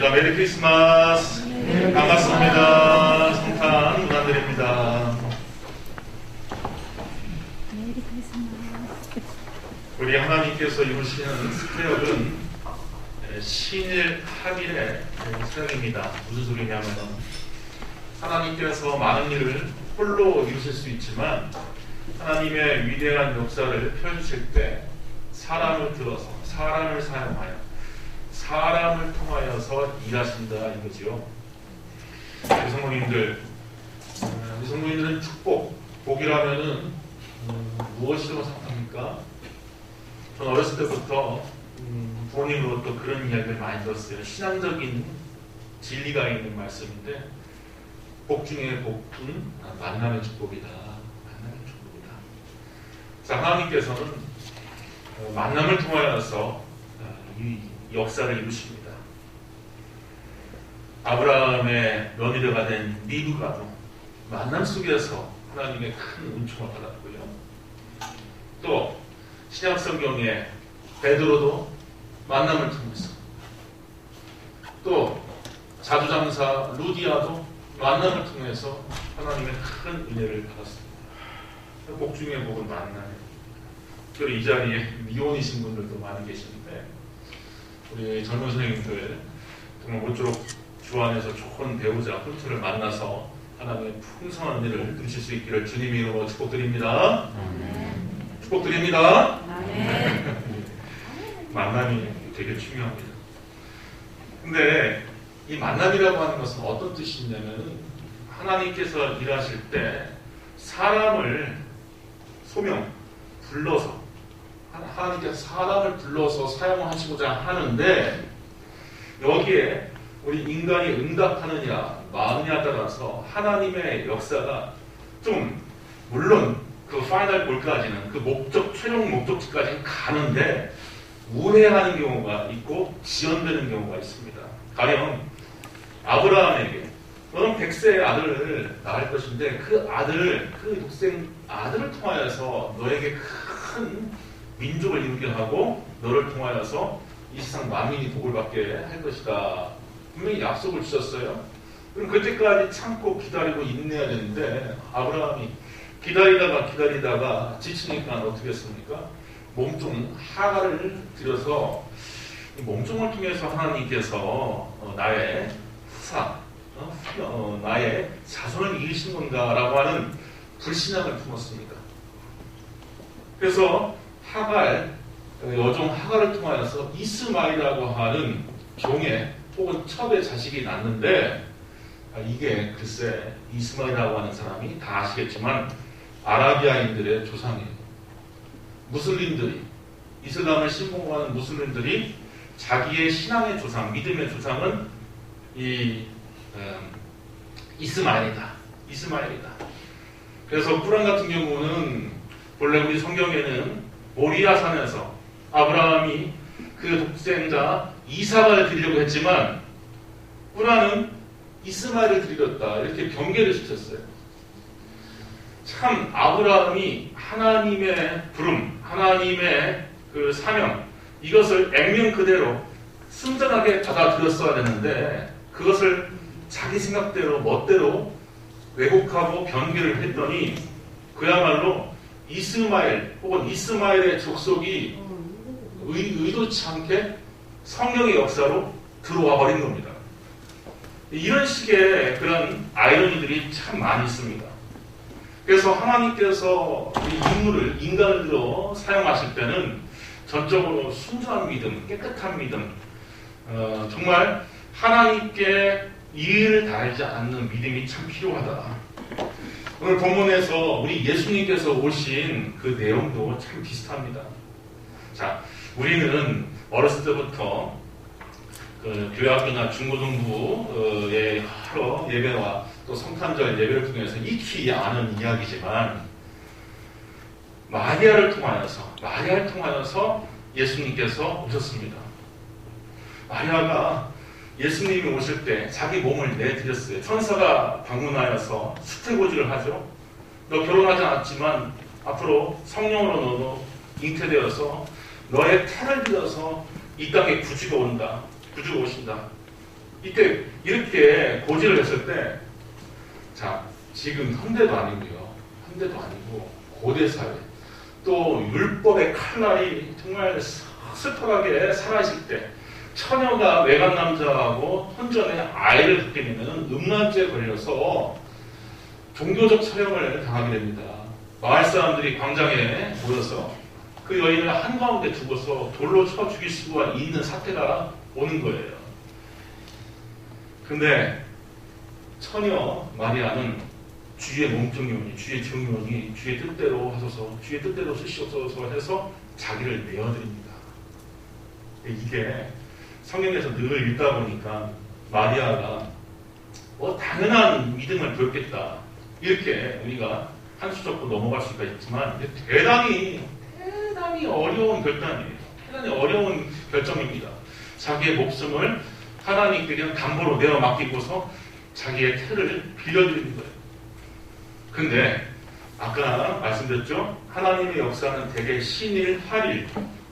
반갑습니다. 메리 크리스마스. 반갑습니다. 성탄 문안드립니다. 메리 크리스마스. 우리 하나님께서 이루시는 사역은 신일 합일의 사역입니다. 무슨 소리냐면 하나님께서 많은 일을 홀로 이루실 수 있지만 하나님의 위대한 역사를 펼칠 때 사람을 들어서 사람을 사용하여 사람을 통하여서 일하신다 이거지요. 우리 성도님들은 복이라면은 무엇이라고 생각합니까? 저는 어렸을 때부터 부모님으로부터 그런 이야기를 많이 들었어요. 신앙적인 진리가 있는 말씀인데 복 중에 복은 만남의 축복이다. 만남의 축복이다. 자, 하나님께서는 만남을 통하여서 이 역사를 이루십니다. 아브라함의 며느리가 된 리브가도 만남 속에서 하나님의 큰 은총을 받았고요. 또 신약 성경의 베드로도 만남을 통해서, 또 자주장사 루디아도 만남을 통해서 하나님의 큰 은혜를 받았습니다. 복 중에 복은 만남이에요. 그리고 이 자리에 미혼이신 분들도 많이 계시는데 우리 젊은 선생님들 정말 모쪼록 주 안에서 좋은 배우자 홀트를 만나서 하나님의 풍성한 은혜를 누리실 수 있기를 주님의 이름으로 축복드립니다. 축복드립니다. 만남이 되게 중요합니다. 근데 이 만남이라고 하는 것은 어떤 뜻이 있냐면 하나님께서 일하실 때 사람을 불러서 하나님께서 사람을 불러서 사용하시고자 하는데 여기에 우리 인간이 응답하느냐 마느냐에 따라서 하나님의 역사가 좀 물론 그 파이널 골까지는 그 최종 목적지까지는 가는데 우회하는 경우가 있고 지연되는 경우가 있습니다. 가령 아브라함에게 너는 100세의 아들을 낳을 것인데 그 독생 아들을 통하여서 너에게 큰 민족을 이루게 하고 너를 통하여서 이 세상 만민이 복을 받게 할 것이다. 분명히 약속을 주셨어요. 그럼 그때까지 참고 기다리고 인내해야 되는데 아브라함이 기다리다가 지치니까 어떻게 했습니까? 몸종 하갈을 들여서 몸종을 통해서 하나님께서 나의 후사, 나의 자손을 이으신 건가라고 하는 불신앙을 품었습니다. 그래서 여종 하갈을 통하여서 이스마엘이라고 하는 종의 혹은 첩의 자식이 낳는데 이게 글쎄 이스마엘이라고 하는 사람이 다 아시겠지만 아라비아인들의 조상이에요. 이슬람을 신봉하는 무슬림들이 자기의 신앙의 조상, 믿음의 조상은 이스마엘이다. 그래서 꾸란 같은 경우는 본래 우리 성경에는 모리아산에서 아브라함이 그 독생자 이삭을 드리려고 했지만 꾸란은 이스마엘을 드리렸다. 이렇게 경계를 시켰어요. 참 아브라함이 하나님의 부름, 하나님의 그 사명, 이것을 액면 그대로 순전하게 받아들였어야 되는데 그것을 자기 생각대로 멋대로 왜곡하고 변개를 했더니 그야말로 이스마엘 혹은 이스마엘의 족속이 의도치 않게 성령의 역사로 들어와 버린 겁니다. 이런 식의 그런 아이러니들이 참 많이 있습니다. 그래서 하나님께서 이 인간을 들어 사용하실 때는 전적으로 순수한 믿음, 깨끗한 믿음, 정말 하나님께 이의를 다하지 않는 믿음이 참 필요하다. 오늘 본문에서 우리 예수님께서 오신 그 내용도 참 비슷합니다. 자, 우리는 어렸을 때부터 그 교회학교나 중고등부의 여러 예배와 또 성탄절 예배를 통해서 익히 아는 이야기지만 마리아를 통하여서 예수님께서 오셨습니다. 마리아가 예수님이 오실 때 자기 몸을 내드렸어요. 천사가 방문하여서 수태고지를 하죠. 너 결혼하지 않았지만 앞으로 성령으로 너도 잉태되어서 너의 태를 들어서 이 땅에 구주가 오신다. 이때 이렇게 고지를 했을 때, 자, 지금 현대도 아니고요. 현대도 아니고 고대 사회, 또 율법의 칼날이 정말 슬퍼하게 살아있을 때, 처녀가 외간 남자하고 혼전에 아이를 갖게 되면 음란죄에 걸려서 종교적 처형을 당하게 됩니다. 마을 사람들이 광장에 모여서 그 여인을 한가운데 두고서 돌로 쳐 죽일 수가 있는 사태가 오는 거예요. 근데 처녀 마리아는 주의 몸종이오니 주의 종이오니 주의 뜻대로 하소서, 주의 뜻대로 쓰시옵소서 해서 자기를 내어드립니다. 이게 성경에서 늘 읽다 보니까 마리아가 당연한 믿음을 보였겠다, 이렇게 우리가 한 수 접고 넘어갈 수가 있지만 대단히 어려운 결단이에요. 대단히 어려운 결정입니다. 자기의 목숨을 하나님께 그냥 담보로 내어 맡기고서 자기의 태를 빌려드리는 거예요. 근데 아까 말씀드렸죠? 하나님의 역사는 대개 신일 활일,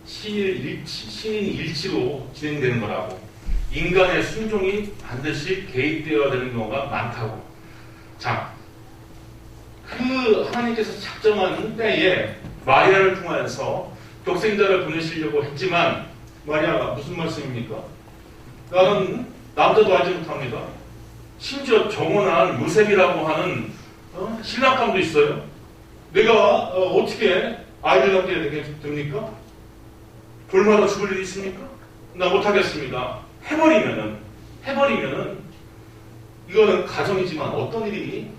신인 일치로 진행되는 거라고. 인간의 순종이 반드시 개입되어야 되는 경우가 많다고. 자, 그 하나님께서 작정한 때에 마리아를 통하여서 독생자를 보내시려고 했지만, 마리아가 무슨 말씀입니까? 나는 남자도 알지 못합니다. 심지어 정혼한 요셉이라고 하는 신랑감도 있어요. 내가 어떻게 아이를 낳게 됩니까? 돌마다 죽을 일이 있습니까? 나 못하겠습니다. 해버리면은 이거는 가정이지만 어떤 일이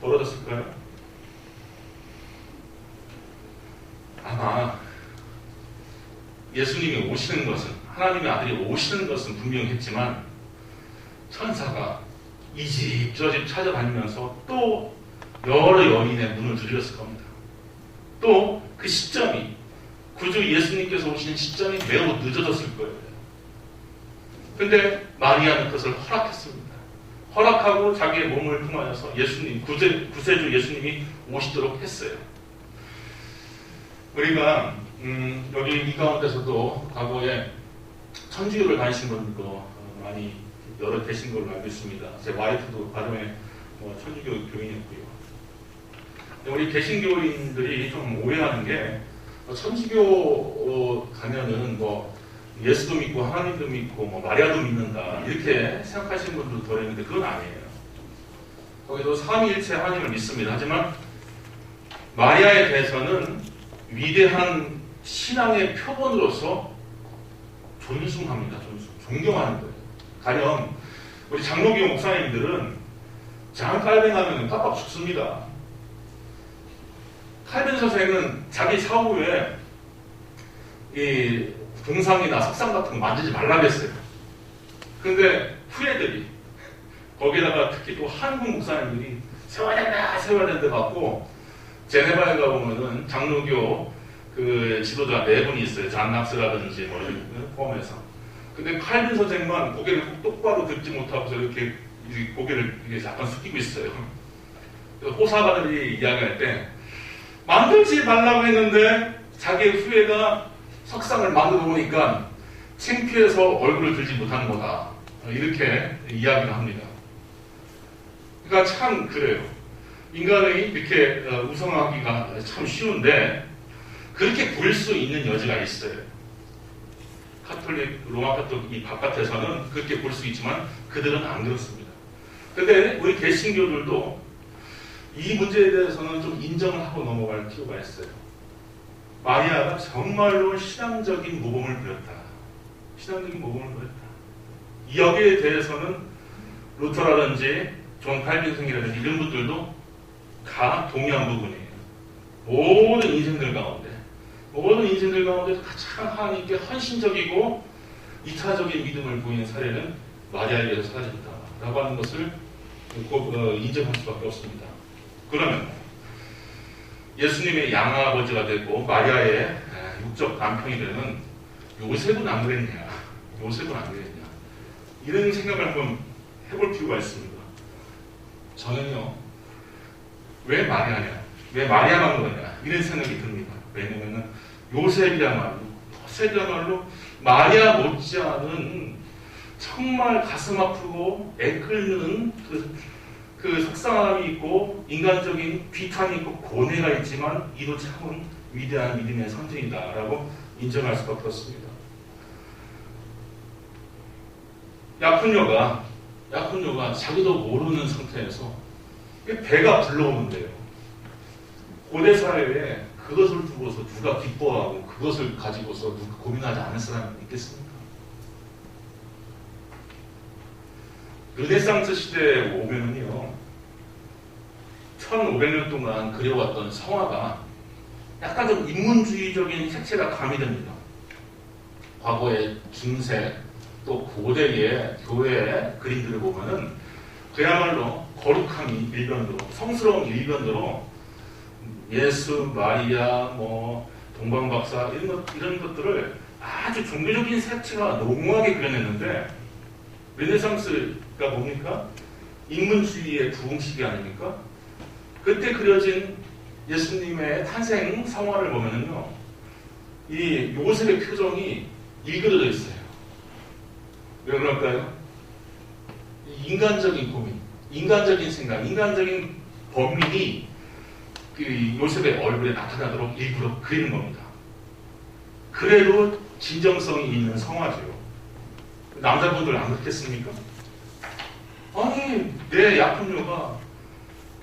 벌어졌을까요? 아마 예수님이 오시는 것은, 하나님의 아들이 오시는 것은 분명했지만 천사가 이 집 저 집 찾아다니면서 또 여러 여인의 문을 두드렸을 겁니다. 또 그 시점이, 구주 예수님께서 오신 시점이 매우 늦어졌을 거예요. 근데 마리아는 그것을 허락했습니다. 허락하고 자기의 몸을 통하여서 예수님, 구세주 예수님이 오시도록 했어요. 우리가 여기 이 가운데서도 과거에 천주교를 다니신 분들도 많이 여러 계신 걸로 알고 있습니다. 제 와이프도 가정에 천주교 교인이었고요. 우리 개신교인들이 좀 오해하는 게, 천주교 가면은 예수도 믿고 하나님도 믿고 마리아도 믿는다, 이렇게 생각하시는 분들도 더 있는데 그건 아니에요. 거기도 삼위일체 하나님을 믿습니다. 하지만 마리아에 대해서는 위대한 신앙의 표본으로서 존중합니다. 존경하는 거예요. 가령 우리 장로교 목사님들은 장 칼뱅하면 깜빡 죽습니다. 칼빈 선생은 자기 사후에 이 동상이나 석상 같은 거 만지지 말라고 했어요. 근데 후예들이, 거기다가 특히 또 한국 목사님들이 세워야 된다 갖고, 제네바에 가보면은 장로교 그 지도자 네 분이 있어요. 잔 낙스라든지 포함해서. 근데 칼빈 선생만 고개를 똑바로 듣지 못하고서 이렇게 고개를 약간 숙이고 있어요. 호사가들이 이야기할 때 만들지 말라고 했는데 자기의 후예가 석상을 만들어 보니까 창피해서 얼굴을 들지 못하는 거다, 이렇게 이야기를 합니다. 그러니까 참 그래요. 인간이 이렇게 우상하기가 참 쉬운데 그렇게 보일 수 있는 여지가 있어요. 카톨릭, 로마 카톨릭 이 바깥에서는 그렇게 볼 수 있지만 그들은 안 그렇습니다. 근데 우리 개신교들도 이 문제에 대해서는 좀 인정을 하고 넘어갈 필요가 있어요. 마리아가 정말로 신앙적인 모범을 보였다. 신앙적인 모범을 보였다. 여기에 대해서는 루터라든지 존 칼빈 성이라든지 이런 분들도 다 동의한 부분이에요. 모든 인생들 가운데 가장 하나님께 헌신적이고 이타적인 믿음을 보이는 사례는 마리아에 의해서 사라졌다라고 하는 것을 인정할 수밖에 없습니다. 그러면 예수님의 양아버지가 되고 마리아의 육적 남편이 되는 요셉은 안 그랬냐? 이런 생각을 한번 해볼 필요가 있습니다. 저는요, 왜 마리아냐? 왜 마리아만 그러냐? 이런 생각이 듭니다. 왜냐면은 요셉이야말로 마리아 못지않은 정말 가슴 아프고 애끓는 그 속상함이 있고 인간적인 비탄이 있고 고뇌가 있지만 이도 참은 위대한 믿음의 선진이다라고 인정할 수밖에 없습니다. 약혼녀가 자기도 모르는 상태에서 배가 불러오는데요. 고대 사회에 그것을 두고서 누가 기뻐하고 그것을 가지고서 누가 고민하지 않을 사람이 있겠습니까? 르네상스 시대에 오면은요, 1500년 동안 그려왔던 성화가 약간 좀 인문주의적인 색채가 가미됩니다. 과거의 중세 또 고대의 교회 그림들을 보면은 그야말로 거룩함이 일변으로, 성스러운 일변으로 예수, 마리아, 동방박사 이런 것들을 아주 종교적인 색채가 농후하게 그려냈는데 르네상스가 뭡니까? 인문주의의 부흥시기 아닙니까? 그때 그려진 예수님의 탄생 성화를 보면은요, 이 요셉의 표정이 일그러져 있어요. 왜 그럴까요? 인간적인 고민, 인간적인 생각, 인간적인 범민이 그 요셉의 얼굴에 나타나도록 일부러 그리는 겁니다. 그래도 진정성이 있는 성화죠. 남자분들 안 그렇겠습니까? 아니, 내 약혼녀가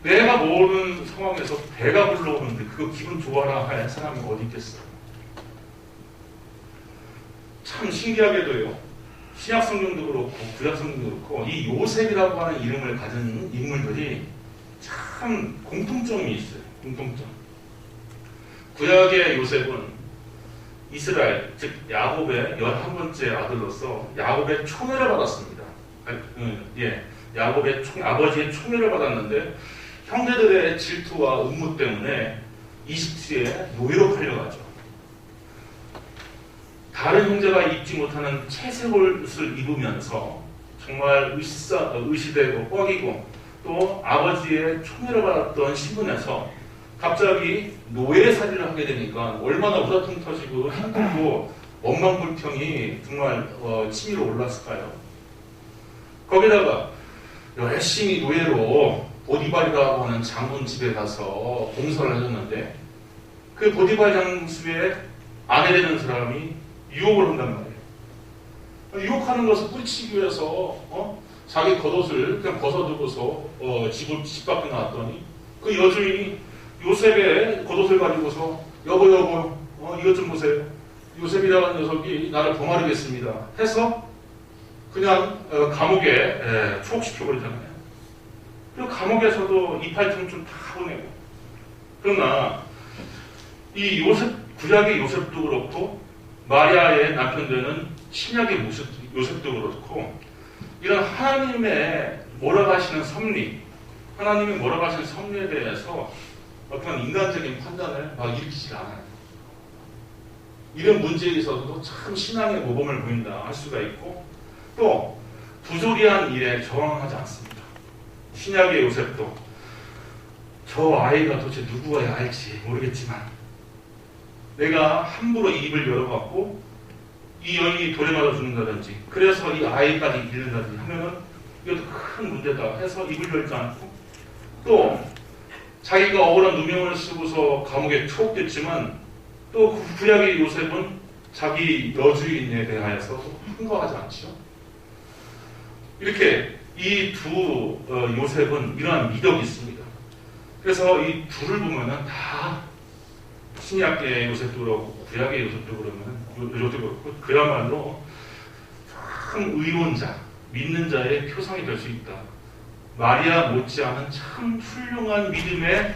내가 모르는 상황에서 배가 불러오는데 그거 기분 좋아라 할 사람이 어디 있겠어요? 참 신기하게도요, 신약 성경도 그렇고 구약 성경도 그렇고 이 요셉이라고 하는 이름을 가진 인물들이 참 공통점이 있어요. 공통점. 구약의 요셉은 이스라엘, 즉 야곱의 11번째 아들로서 야곱의 총애를 받았습니다. 야곱의 아버지의 총애를 받았는데 형제들의 질투와 음모 때문에 이집트에 노예로 팔려가죠. 다른 형제가 입지 못하는 채색옷을 입으면서 정말 의시되고 뻐기고 또 아버지의 총애를 받았던 신분에서 갑자기 노예살이를 하게 되니까 얼마나 우라통 터지고 힘들고 원망불평이 정말 치밀어 올랐을까요? 거기다가 열심히 노예로 보디발이라고 하는 장군 집에 가서 봉사를 하셨는데 그 보디발 장수의 아내 되는 사람이 유혹을 한단 말이에요. 유혹하는 것을 뿌리치기 위해서 자기 겉옷을 그냥 벗어두고서 집 밖에 나왔더니 그 여주인이 요셉의 겉옷을 가지고서 여보 이것 좀 보세요. 요셉이라는 녀석이 나를 범하려겠습니다 해서 그냥 감옥에 투옥시켜버리잖아요. 그리고 감옥에서도 이팔청춘 다 보내고. 그러나 이 요셉, 구약의 요셉도 그렇고 마리아의 남편 되는 신약의 요셉도 그렇고 이런 하나님의 몰아가시는 섭리, 하나님의 몰아가시는 섭리에 대해서 어떤 인간적인 판단을 막 일으키지 않아요. 이런 문제에 있어서도 참 신앙의 모범을 보인다 할 수가 있고 또 부조리한 일에 저항하지 않습니다. 신약의 요셉도 저 아이가 도대체 누구여야 할지 모르겠지만 내가 함부로 입을 열어갖고 이 여인이 돌에 맞아 죽는다든지 그래서 이 아이까지 잃는다든지 하면은 이것도 큰 문제다 해서 입을 열지 않고 또 자기가 억울한 누명을 쓰고서 감옥에 투옥됐지만 또 구약의 요셉은 자기 여주인에 대하여서 흥거하지 않죠. 이렇게 이 두 요셉은 이러한 미덕이 있습니다. 그래서 이 둘을 보면은 다 신약의 요셉도 그렇고 구약의 요셉도 그렇고 그야말로 참 의론자, 믿는 자의 표상이 될 수 있다. 마리아 못지않은 참 훌륭한 믿음의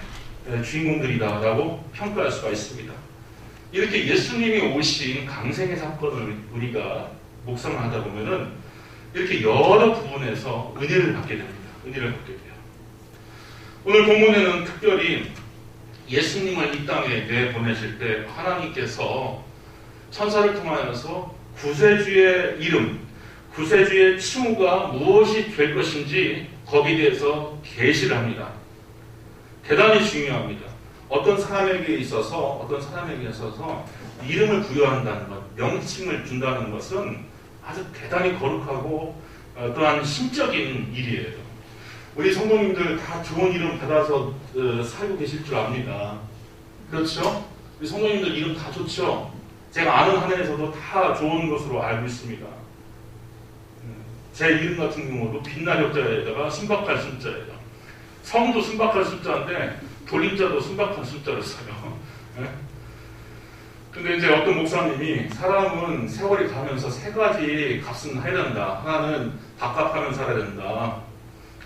주인공들이다라고 평가할 수가 있습니다. 이렇게 예수님이 오신 강생의 사건을 우리가 묵상하다 보면은 이렇게 여러 부분에서 은혜를 받게 됩니다. 은혜를 받게 돼요. 오늘 본문에는 특별히 예수님을 이 땅에 내보내실 때 하나님께서 천사를 통하여서 구세주의 이름, 구세주의 칭호가 무엇이 될 것인지 거기에 대해서 계시를 합니다. 대단히 중요합니다. 어떤 사람에게 있어서 이름을 부여한다는 것, 명칭을 준다는 것은 아주 대단히 거룩하고 또한 신적인 일이에요. 우리 성도님들 다 좋은 이름 받아서 살고 계실 줄 압니다. 그렇죠? 우리 성도님들 이름 다 좋죠? 제가 아는 한해에서도 다 좋은 것으로 알고 있습니다. 제 이름 같은 경우도 빛날 역자에다가 신박한 숫자예요. 성도 신박한 숫자인데 돌림자도 신박한 숫자를 써요. 근데 이제 어떤 목사님이 사람은 세월이 가면서 세 가지 값은 해야 된다. 하나는 밥값하면 살아야 된다.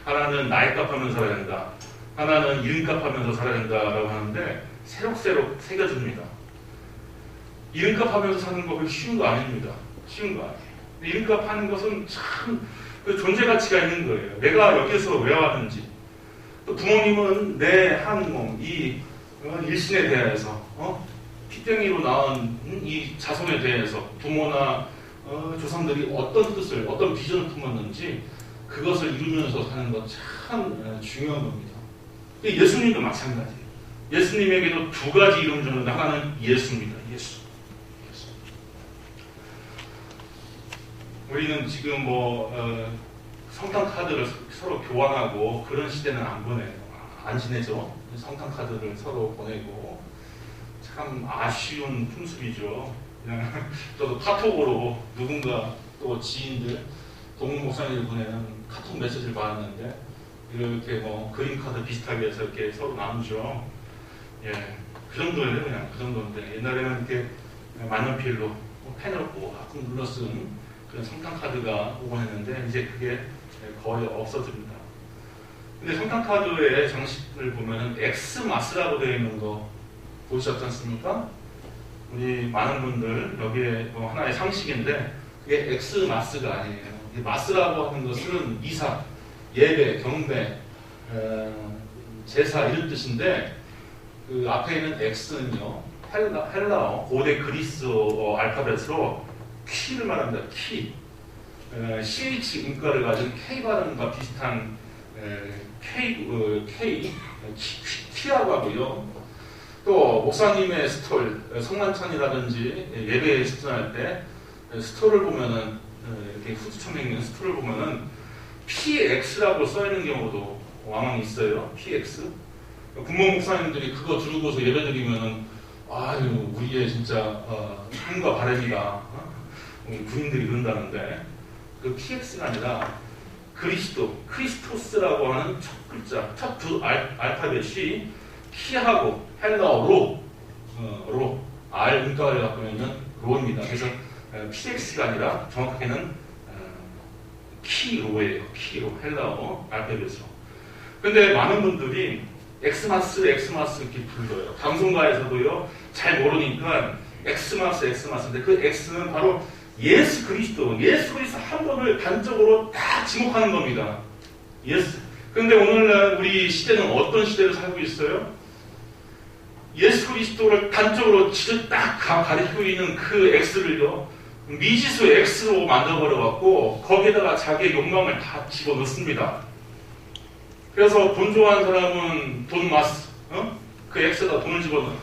하나는 나이값하면서 살아야 된다. 하나는 이름값하면서 살아야 된다라고 하는데 새록새록 새겨집니다. 이름값하면서 사는 거 그렇게 쉬운 거 아닙니다. 쉬운 거 아니에요. 이름값 하는 것은 참 그 존재 가치가 있는 거예요. 내가 여기서 왜 왔는지. 또 부모님은 내 한 몸, 이 일신에 대해서 피땡이로 낳은 이 자손에 대해서 부모나 조상들이 어떤 뜻을, 어떤 비전을 품었는지 그것을 이루면서 사는 것 참 중요한 겁니다. 예수님도 마찬가지예요. 예수님에게도 두 가지 이름 줬는데 하나는 예수입니다. 예수. 우리는 지금 성탄 카드를 서로 교환하고 그런 시대는 안 보내요. 안 지내죠. 성탄 카드를 서로 보내고 참 아쉬운 풍습이죠. 그냥 저도 카톡으로 누군가 또 지인들 동문 목사님들 보내는 카톡 메시지를 받았는데 이렇게 그림 카드 비슷하게 해서 이렇게 서로 나누죠. 예, 그 정도예요. 그냥 그 정도인데 옛날에는 이렇게 만년필로 펜으로 꼭 눌러 쓴 그런 성탄 카드가 오곤 했는데 이제 그게 거의 없어집니다. 근데 성탄 카드의 장식을 보면은 엑스마스라고 되어 있는 거 보셨지 않습니까? 우리 많은 분들 여기에 하나의 상식인데 그게 엑스마스가 아니에요. 마스라고 하는 것은 미사, 예배, 경배, 제사 이런 뜻인데 그 앞에 있는 X는요 헬라어 고대 그리스어 알파벳으로 키를 말합니다. 키. CH 음가를 가진 K 발음과 비슷한 키라고 하고요. 또 목사님의 스톨, 성만찬이라든지 예배에 집중할 때 스톨을 보면은 이렇게 후드청에 있는 스톨을 보면은 PX라고 써 있는 경우도 왕왕 있어요. PX. 군모 목사님들이 그거 들고서 예배드리면은 아유 우리의 진짜 삶과 바람이다. 군인들이 그런다는데 그 PX가 아니라 크리스토스라고 하는 첫 글자, 첫 두 알파벳이 키하고 헬라어로 R 음가를 갖고 있는 로입니다. 그래서 PX가 아니라 정확하게는 키로예요. 키로 헬라어 알파벳으로. 근데 많은 분들이 엑스마스 이렇게 불러요. 방송가에서도요 잘 모르니까 엑스마스인데 그 X는 바로 예수 그리스도 한 번을 단적으로 딱 지목하는 겁니다. 예수. 근데 오늘날 우리 시대는 어떤 시대를 살고 있어요? 예수 그리스도를 단적으로 진짜 딱 가리키고 있는 그 X를요 미지수 X로 만들어버려갖고 거기에다가 자기의 욕망을 다 집어넣습니다. 그래서 돈 좋아하는 사람은 돈 마스, 그 X에다 돈을 집어넣어요.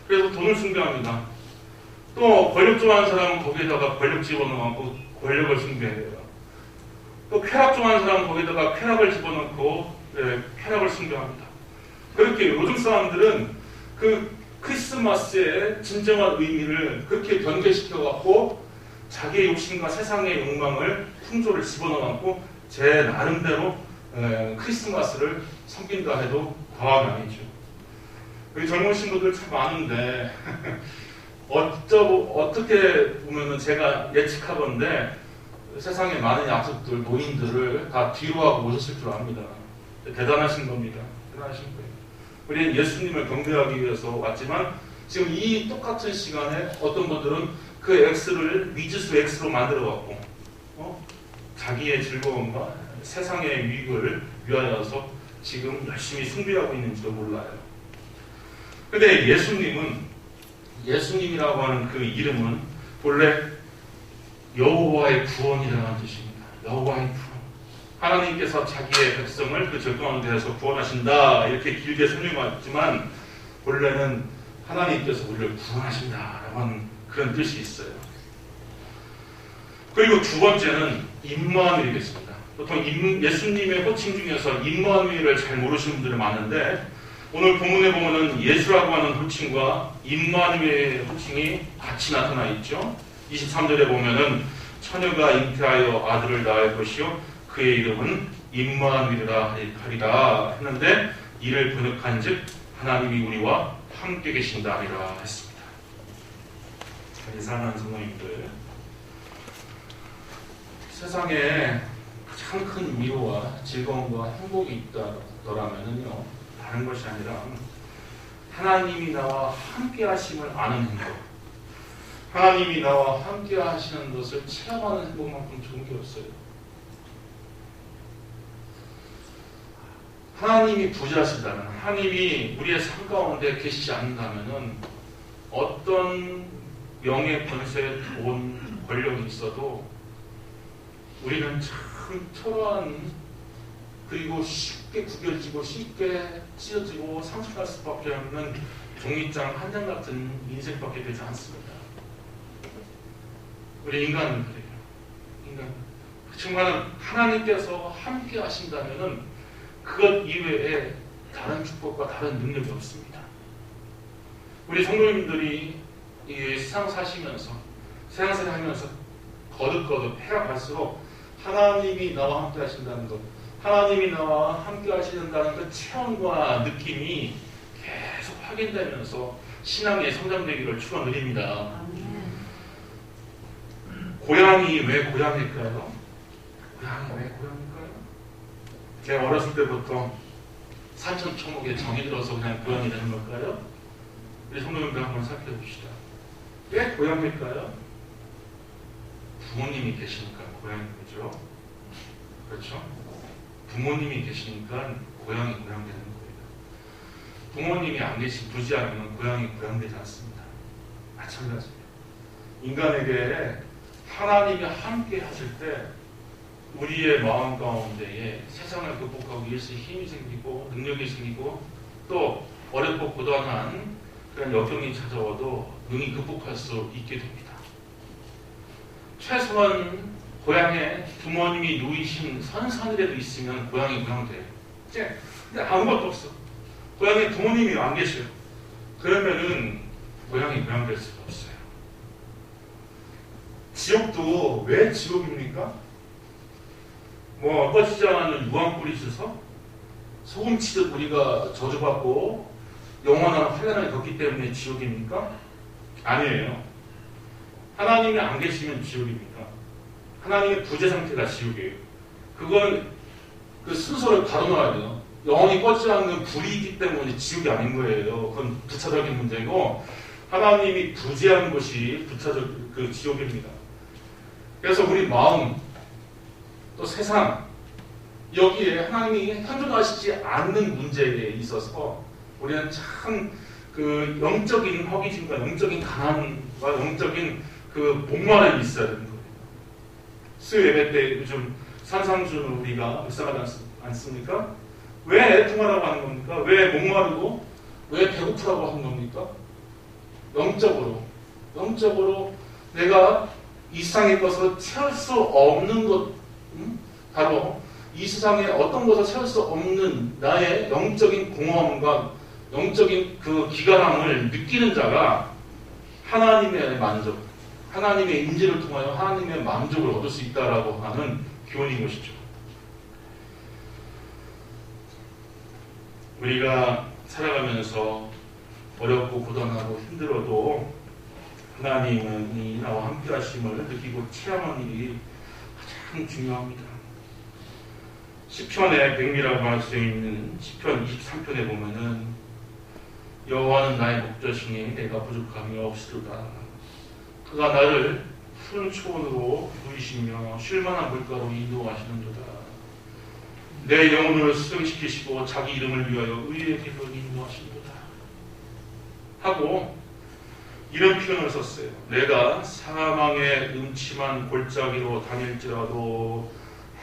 그래서 돈을 숭배합니다. 또 권력 좋아하는 사람은 거기에다가 권력 집어넣고 권력을 숭배해요. 또 쾌락 좋아하는 사람은 거기에다가 쾌락을 집어넣고 쾌락을 숭배합니다. 그렇게 요즘 사람들은 그 크리스마스의 진정한 의미를 그렇게 변개시켜갖고 자기의 욕심과 세상의 욕망을 풍조를 집어넣어갖고 제 나름대로 크리스마스를 섬긴다 해도 과언이 아니죠. 우리 젊은 친구들 참 많은데 어떻게 보면은 제가 예측하건데 세상에 많은 약속들, 노인들을 다 뒤로 하고 오셨을 줄 압니다. 대단하신 겁니다. 대단하신 거예요. 우리는 예수님을 경배하기 위해서 왔지만 지금 이 똑같은 시간에 어떤 분들은 그 X를 미지수 X로 만들어갖고 자기의 즐거움과 세상의 유익을 위하여서 지금 열심히 숭배하고 있는지도 몰라요. 근데 예수님이라고 하는 그 이름은 본래 여호와의 구원이라는 뜻입니다. 여호와의 구원. 하나님께서 자기의 백성을 그 절망한 데에서 구원하신다 이렇게 길게 설명했지만 본래는 하나님께서 우리를 구원하신다라고 하는 그런 뜻이 있어요. 그리고 두 번째는 임마누엘이겠습니다. 보통 예수님의 호칭 중에서 임마누엘을 잘 모르시는 분들이 많은데 오늘 본문에 보면은 예수라고 하는 호칭과 임마누엘의 호칭이 같이 나타나 있죠. 23절에 보면은 처녀가 잉태하여 아들을 낳을 것이요 그의 이름은 임마누엘이라 하리라 했는데 이를 번역한즉 하나님이 우리와 함께 계신다 하리라 했습니다. 사랑하는 성도님들, 세상에 가장 큰 위로와 즐거움과 행복이 있다더라면요 다른 것이 아니라 하나님이 나와 함께 하심을 아는 행복, 하나님이 나와 함께 하시는 것을 체험하는 행복만큼 좋은 게 없어요. 하나님이 부자시다면, 하나님이 우리의 삶 가운데 계시지 않는다면 어떤 명예, 권세, 돈, 권력이 있어도 우리는 참 초라한, 그리고 쉽게 구겨지고 쉽게 찢어지고 상처날 수밖에 없는 종이장 한 장 같은 인생밖에 되지 않습니다. 우리 인간은 그래요. 인간. 그렇지만 하나님께서 함께 하신다면은 그것 이외에 다른 축복과 다른 능력이 없습니다. 우리 성도님들이 이 세상 사시면서, 세상살이 하면서 거듭거듭 해가 갈수록 하나님이 나와 함께 하신다는 것, 하나님이 나와 함께 하신다는 그 체험과 느낌이 계속 확인되면서 신앙의 성장되기를 축원드립니다. 고향이 왜 고향일까요? 고향이 왜 고향일까요? 제가 어렸을 때부터 산천초목에 정이 들어서 그냥 고향이 되는 걸까요? 우리 성도님들 한번 생각해 봅시다. 왜 고향일까요? 부모님이 계시니까 고향인 거죠. 그렇죠? 부모님이 계시니까 고향이 고향되는 거예요. 부모님이 안 계신 부지하면 고향이 고향되지 않습니다. 마찬가지예요. 인간에게 하나님이 함께 하실 때 우리의 마음 가운데에 세상을 극복하기 위해서 힘이 생기고 능력이 생기고 또 어렵고 고단한 그런 역경이 찾아와도 능히 극복할 수 있게 됩니다. 최소한 고향에 부모님이 누이신 선산이라도 있으면 고향이 고향돼요. 근데 아무것도 없어. 고향에 부모님이 안 계셔요. 그러면은 고향이 고향될 수가 없어요. 지옥도 왜 지옥입니까? 뭐 꺼지지 않는 유황불이 있어서 소금치듯 우리가 저주받고 영원한 환난을 겪기 때문에 지옥입니까? 아니에요. 하나님이 안 계시면 지옥입니다. 하나님의 부재 상태가 지옥이에요. 그건 그 순서를 가로놓아야 돼요. 영원히 꺼지지 않는 불이 있기 때문에 지옥이 아닌 거예요. 그건 부차적인 문제고 하나님이 부재한 것이 부차적 그 지옥입니다. 그래서 우리 마음 또 세상 여기에 하나님이 현존하시지 않는 문제에 있어서 우리는 참 그 영적인 허기짐과 영적인 가난과 영적인 그 목마름이 있어야 되는 거예요. 수요 예배 때 요즘 산상주를 우리가 묵상하지 않습니까? 왜 애통하라고 하는 겁니까? 왜 목마르고 왜 배고프라고 하는 겁니까? 영적으로 내가 이 세상의 것을 채울 수 없는 것, 바로 이 세상에 어떤 것을 채울 수 없는 나의 영적인 공허함과 영적인 그 기가람을 느끼는 자가 하나님의 만족, 하나님의 임재를 통하여 하나님의 만족을 얻을 수 있다라고 하는 교훈인 것이죠. 우리가 살아가면서 어렵고 고단하고 힘들어도 하나님이 나와 함께 하심을 느끼고 체험하는 일이 가장 중요합니다. 시편의 백미라고 할 수 있는 시편 23편에 보면은 여호와는 나의 목자시니 내가 부족함이 없으리로다. 그가 나를 푸른 초원으로 누이시며 쉴만한 물가로 인도하시는도다. 내 영혼을 수정시키시고 자기 이름을 위하여 의의 길로 인도하시는도다. 하고 이런 표현을 썼어요. 내가 사망의 음침한 골짜기로 다닐지라도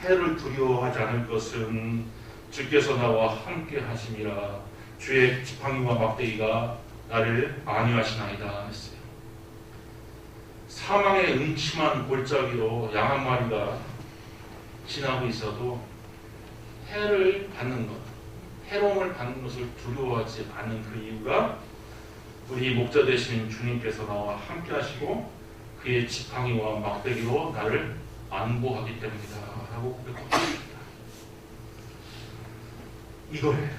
해를 두려워하지 않을 것은 주께서 나와 함께 하심이라. 주의 지팡이와 막대기가 나를 안위하시나이다 했어요. 사망의 음침한 골짜기로 양 한 마리가 지나고 있어도 해를 받는 것, 해로움을 받는 것을 두려워하지 않는 그 이유가 우리 목자 되신 주님께서 나와 함께 하시고 그의 지팡이와 막대기로 나를 안보하기 때문이다 라고 고백하고 있습니다. 이거예요.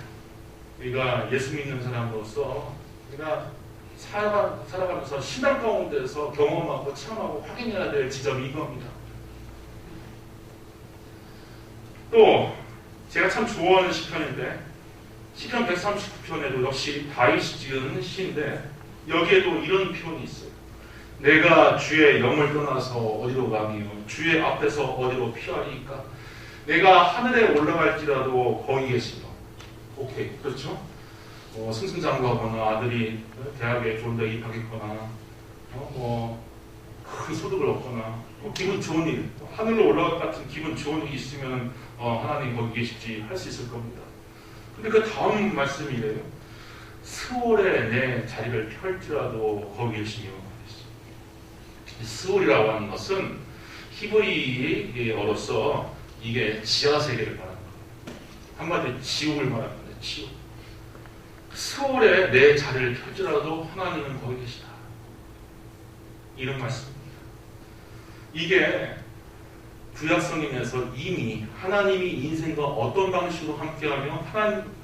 우리가 예수 믿는 사람으로서 우리가 살아가면서 신앙 가운데서 경험하고 체험하고 확인해야 될 지점이 이겁니다. 또 제가 참 좋아하는 시편인데 시편 139편에도 역시 다윗이 지은 시인데 여기에도 이런 표현이 있어요. 내가 주의 영을 떠나서 어디로 가며 주의 앞에서 어디로 피하리까? 내가 하늘에 올라갈지라도 거기 계시며. 오케이, 그렇죠? 승승장구하거나 아들이 대학에 좋은 데 입학했거나 큰 소득을 얻거나 기분 좋은 일, 하늘로 올라갈 같은 기분 좋은 일이 있으면 하나님 거기 계시지 할 수 있을 겁니다. 근데 그 다음 말씀이 이래요. 스올에 내 자리를 펼지라도 거기 계시며. 스올이라고 하는 것은 히브리어로서 이게 지하세계를 말하는 거예요. 한마디로 지옥을 말하는 거예요. 지옥. 스올에 내 자리를 펼지라도 하나님은 거기 계시다. 이런 말씀입니다. 이게 구약성경에서 이미 하나님이 인생과 어떤 방식으로 함께하며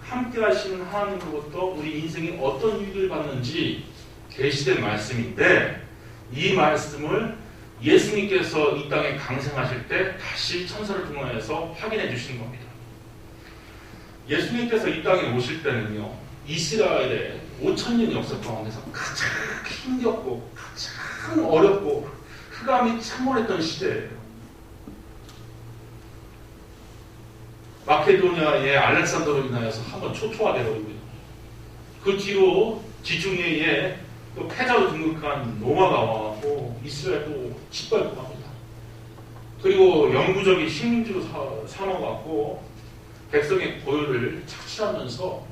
함께 하시는 하나님으로부터 우리 인생이 어떤 유익을 받는지 계시된 말씀인데 이 말씀을 예수님께서 이 땅에 강생하실 때 다시 천사를 통하여서 확인해 주시는 겁니다. 예수님께서 이 땅에 오실 때는요, 이스라엘의 5,000년 역사 가운데서 가장 힘겹고 가장 어렵고 흑암이 참몰했던 시대예요. 마케도니아의 알렉산더로 인하여서 한번 초토화되어버리고요. 그 뒤로 지중해에 또 패자로 등극한 로마가 와고 이스라엘도 짓밟고 갑니다. 그리고 영구적인 식민지로 삼아갖고 백성의 고요를 착취하면서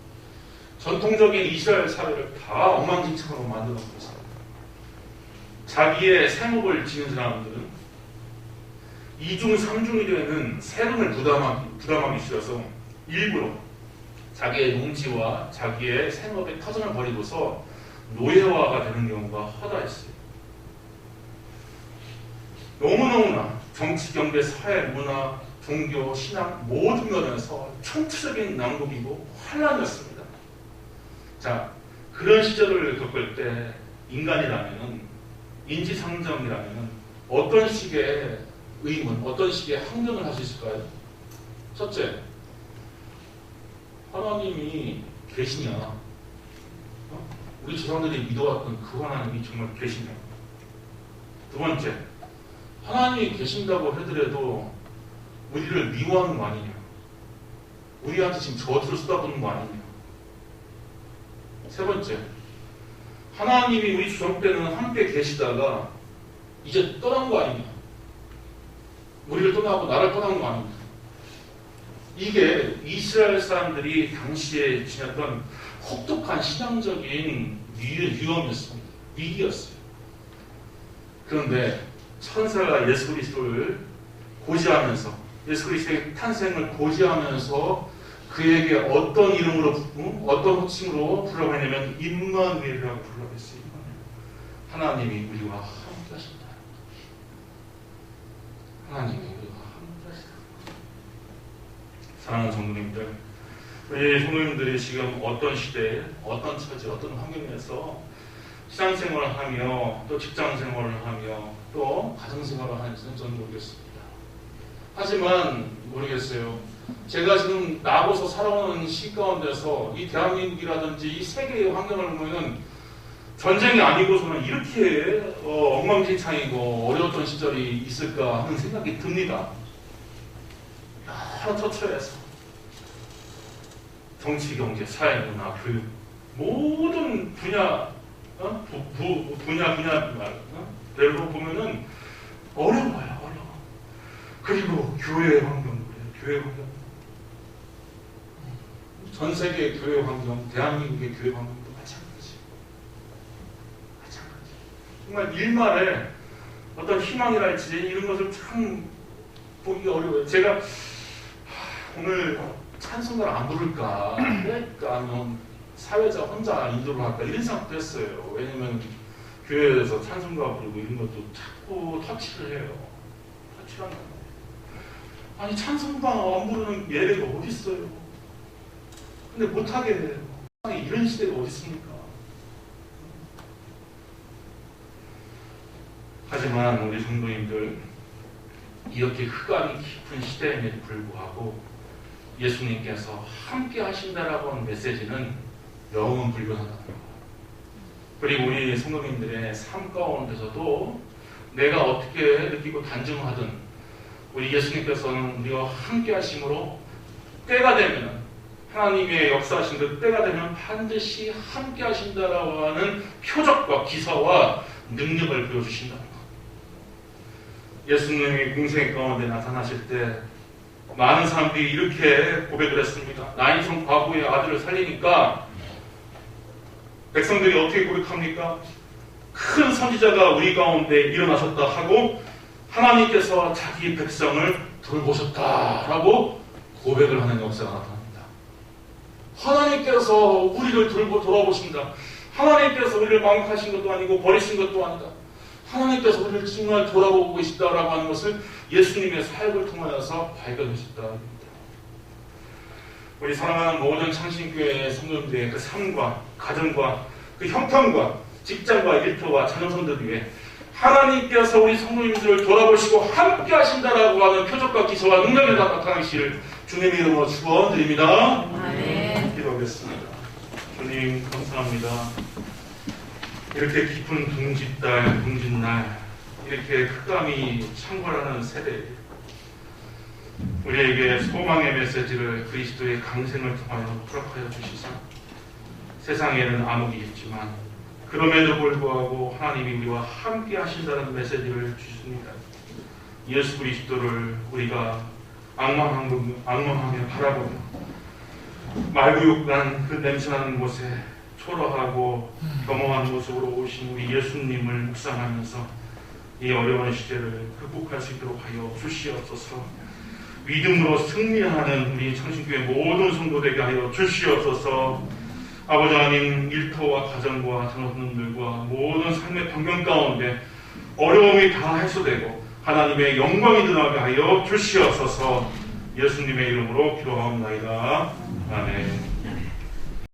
전통적인 이스라엘 사회를 다 엉망진창으로 만들어놓고 있습니다. 자기의 생업을 지는 사람들은 이중 삼중이 되는 세금을 부담하기 싫어서 일부러 자기의 농지와 자기의 생업에 터전을 벌이고서 노예화가 되는 경우가 허다했어요. 너무너무나 정치, 경제, 사회, 문화, 종교, 신앙 모든 면에서 총체적인 난국이고 환란이었습니다. 자, 그런 시절을 겪을 때 인간이라면 인지상정이라면 어떤 식의 의문, 어떤 식의 항변을 할 수 있을까요? 첫째, 하나님이 계시냐? 우리 조상들이 믿어왔던 그 하나님이 정말 계시냐? 두 번째, 하나님이 계신다고 하더라도 우리를 미워하는 거 아니냐? 우리한테 지금 저주를 쏟아붓는 거 아니냐? 세 번째, 하나님이 우리 조상 때는 함께 계시다가 이제 떠난 거 아니냐? 우리를 떠나고 나를 떠난 거 아니냐? 이게 이스라엘 사람들이 당시에 지녔던 혹독한 신앙적인 위험이었습니다. 위기였어요. 그런데 천사가 예수 그리스도를 고지하면서 예수 그리스도의 탄생을 고지하면서 그에게 어떤 이름으로 어떤 호칭으로 부르라고 했냐면 임마누엘이라고 부르라고 했어요. 하나님이 우리와 함께 하신다. 하나님이 우리와 함께 하신다. 사랑하는 성도님들, 우리 성도님들이 지금 어떤 시대에 어떤 처지 어떤 환경에서 신앙생활을 하며 또 직장생활을 하며 또 가정생활을 하는지는 저는 모르겠습니다. 하지만 모르겠어요. 제가 지금 나고서 살아오는 시 가운데서 이 대한민국이라든지 이 세계의 환경을 보면 전쟁이 아니고서는 이렇게 엉망진창이고 어려웠던 시절이 있을까 하는 생각이 듭니다. 여러 처처에서 정치, 경제, 사회, 문화, 교육 모든 분야 별로 보면은 어려워요. 어려워. 그리고 교회 환경, 교회 환경, 전 세계의 교회 환경, 대한민국의 교회 환경도 마찬가지. 정말 일말에 어떤 희망이랄지 이런 것을 참 보기가 어려워요. 제가 오늘 찬송가를 안 부를까, 아니면 사회자 혼자 인도를 할까 이런 생각도 했어요. 왜냐면 교회에서 찬송가 부르고 이런 것도 자꾸 터치를 해요. 터치를 한단 말이에요. 아니 찬송가 안 부르는 예배가 어디 있어요? 근데 못하게 해요. 이런 시대가 어디 있습니까? 하지만 우리 성도님들 이렇게 흑암이 깊은 시대임에도 불구하고 예수님께서 함께 하신다라고 하는 메시지는 영원 불변하다는 거예요. 그리고 우리 성도님들의 삶 가운데서도 내가 어떻게 느끼고 단정하든 우리 예수님께서는 우리와 함께 하심으로 때가 되면 하나님의 역사하신 그 때가 되면 반드시 함께 하신다라고 하는 표적과 기사와 능력을 보여주신다는 것. 예수님이 공생 가운데 나타나실 때 많은 사람들이 이렇게 고백을 했습니다. 나인성 과부의 아들을 살리니까 백성들이 어떻게 고백합니까? 큰 선지자가 우리 가운데 일어나셨다 하고 하나님께서 자기 백성을 돌보셨다라고 고백을 하는 역사가 나타납니다. 하나님께서 우리를 돌아보신다. 하나님께서 우리를 망각하신 것도 아니고 버리신 것도 아니다. 하나님께서 우리를 정말 돌아보고 계시다라고 하는 것을 예수님의 사역을 통하여서 발견하셨다는 겁니다. 우리 사랑하는 모든 창신교회의 성도님들의 그 삶과 가정과 그 형편과 직장과 일터와 자녀선들 위해 하나님께서 우리 성도님들을 돌아보시고 함께 하신다라고 하는 표적과 기사와 능력이 나타나시기를 주님의 이름으로 축원드립니다. 아멘. 기도하겠습니다. 주님 감사합니다. 이렇게 깊은 둥짓달, 둥짓날, 이렇게 흑암이 창궐하는 세대, 우리에게 소망의 메시지를 그리스도의 강생을 통하여 허락하여 주시사 세상에는 암흑이 있지만 그럼에도 불구하고 하나님이 우리와 함께 하신다는 메시지를 주십니다. 예수 그리스도를 우리가 악망하며 바라보며 말구육난 그 냄새나는 곳에 초라하고 겸허한 모습으로 오신 우리 예수님을 묵상하면서 이 어려운 시대를 극복할 수 있도록 하여 주시옵소서. 믿음으로 승리하는 우리 창신교회 모든 성도되게 하여 주시옵소서. 아버지 하나님, 일터와 가정과 자녀들과 모든 삶의 변경 가운데 어려움이 다 해소되고 하나님의 영광이 드러나게 하여 주시옵소서. 예수님의 이름으로 기도하옵나이다. 아멘.